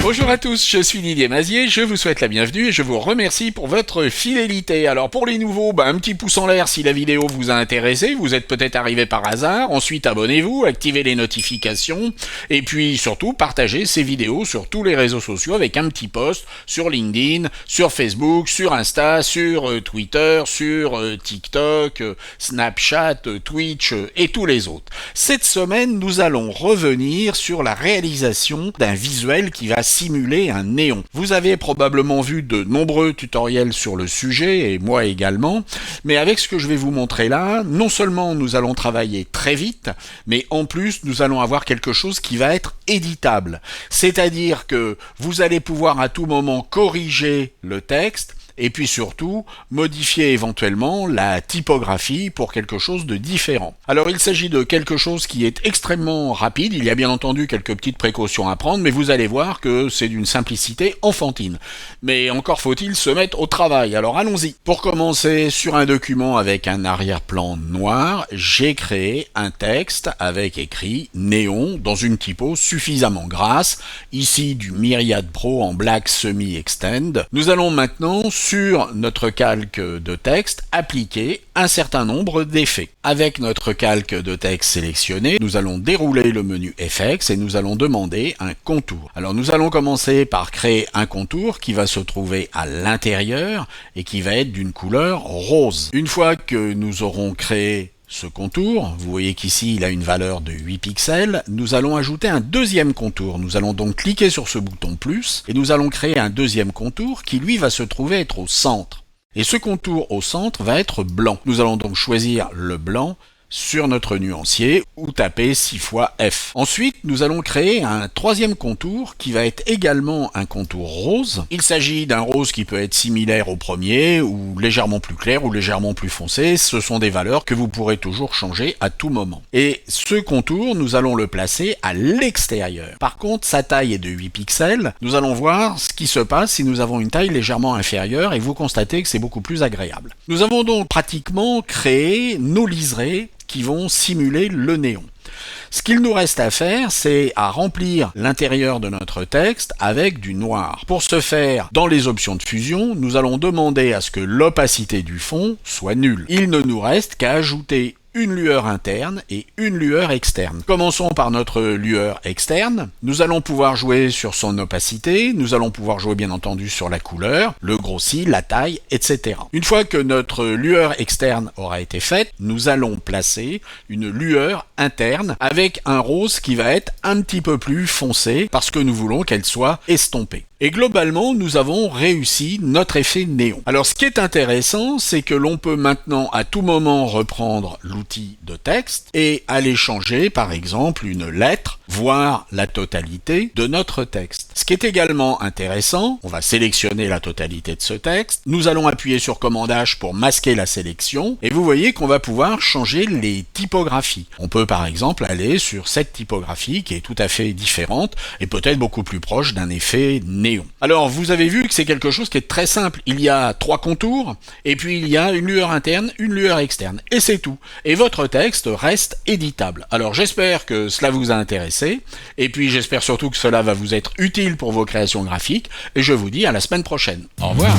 Bonjour à tous, je suis Didier Mazier, je vous souhaite la bienvenue et je vous remercie pour votre fidélité. Alors pour les nouveaux, un petit pouce en l'air si la vidéo vous a intéressé, vous êtes peut-être arrivé par hasard, ensuite abonnez-vous, activez les notifications et puis surtout partagez ces vidéos sur tous les réseaux sociaux avec un petit post sur LinkedIn, sur Facebook, sur Insta, sur Twitter, sur TikTok, Snapchat, Twitch et tous les autres. Cette semaine, nous allons revenir sur la réalisation d'un visuel qui va simuler un néon. Vous avez probablement vu de nombreux tutoriels sur le sujet, et moi également, mais avec ce que je vais vous montrer là, non seulement nous allons travailler très vite, mais en plus nous allons avoir quelque chose qui va être éditable. C'est-à-dire que vous allez pouvoir à tout moment corriger le texte, et puis surtout modifier éventuellement la typographie pour quelque chose de différent. Alors il s'agit de quelque chose qui est extrêmement rapide, il y a bien entendu quelques petites précautions à prendre, mais vous allez voir que c'est d'une simplicité enfantine. Mais encore faut-il se mettre au travail, alors allons-y. Pour commencer, sur un document avec un arrière-plan noir, j'ai créé un texte avec écrit néon dans une typo suffisamment grasse, ici du Myriad Pro en Black Semi Extend. Nous allons maintenant sur notre calque de texte, appliquer un certain nombre d'effets. Avec notre calque de texte sélectionné, nous allons dérouler le menu FX et nous allons demander un contour. Alors nous allons commencer par créer un contour qui va se trouver à l'intérieur et qui va être d'une couleur rose. Une fois que nous aurons créé ce contour, vous voyez qu'ici il a une valeur de 8 pixels, nous allons ajouter un deuxième contour. Nous allons donc cliquer sur ce bouton plus et nous allons créer un deuxième contour qui lui va se trouver être au centre. Et ce contour au centre va être blanc. Nous allons donc choisir le blanc sur notre nuancier ou taper 6 fois F. Ensuite, nous allons créer un troisième contour qui va être également un contour rose. Il s'agit d'un rose qui peut être similaire au premier ou légèrement plus clair ou légèrement plus foncé. Ce sont des valeurs que vous pourrez toujours changer à tout moment. Et ce contour, nous allons le placer à l'extérieur. Par contre, sa taille est de 8 pixels. Nous allons voir ce qui se passe si nous avons une taille légèrement inférieure et vous constatez que c'est beaucoup plus agréable. Nous avons donc pratiquement créé nos liserés qui vont simuler le néon. Ce qu'il nous reste à faire, c'est à remplir l'intérieur de notre texte avec du noir. Pour ce faire, dans les options de fusion, nous allons demander à ce que l'opacité du fond soit nulle. Il ne nous reste qu'à ajouter une lueur interne et une lueur externe. Commençons par notre lueur externe. Nous allons pouvoir jouer sur son opacité, nous allons pouvoir jouer bien entendu sur la couleur, le grossi, la taille, etc. Une fois que notre lueur externe aura été faite, nous allons placer une lueur interne avec un rose qui va être un petit peu plus foncé parce que nous voulons qu'elle soit estompée. Et globalement, nous avons réussi notre effet néon. Alors ce qui est intéressant, c'est que l'on peut maintenant à tout moment reprendre l'outil de texte et aller changer par exemple une lettre, voire la totalité de notre texte. Ce qui est également intéressant, on va sélectionner la totalité de ce texte, nous allons appuyer sur Commande H pour masquer la sélection, et vous voyez qu'on va pouvoir changer les typographies. On peut par exemple aller sur cette typographie qui est tout à fait différente et peut-être beaucoup plus proche d'un effet néon. Alors vous avez vu que c'est quelque chose qui est très simple, il y a 3 contours et puis il y a une lueur interne, une lueur externe et c'est tout. Et votre texte reste éditable. Alors j'espère que cela vous a intéressé et puis j'espère surtout que cela va vous être utile pour vos créations graphiques et je vous dis à la semaine prochaine. Au revoir.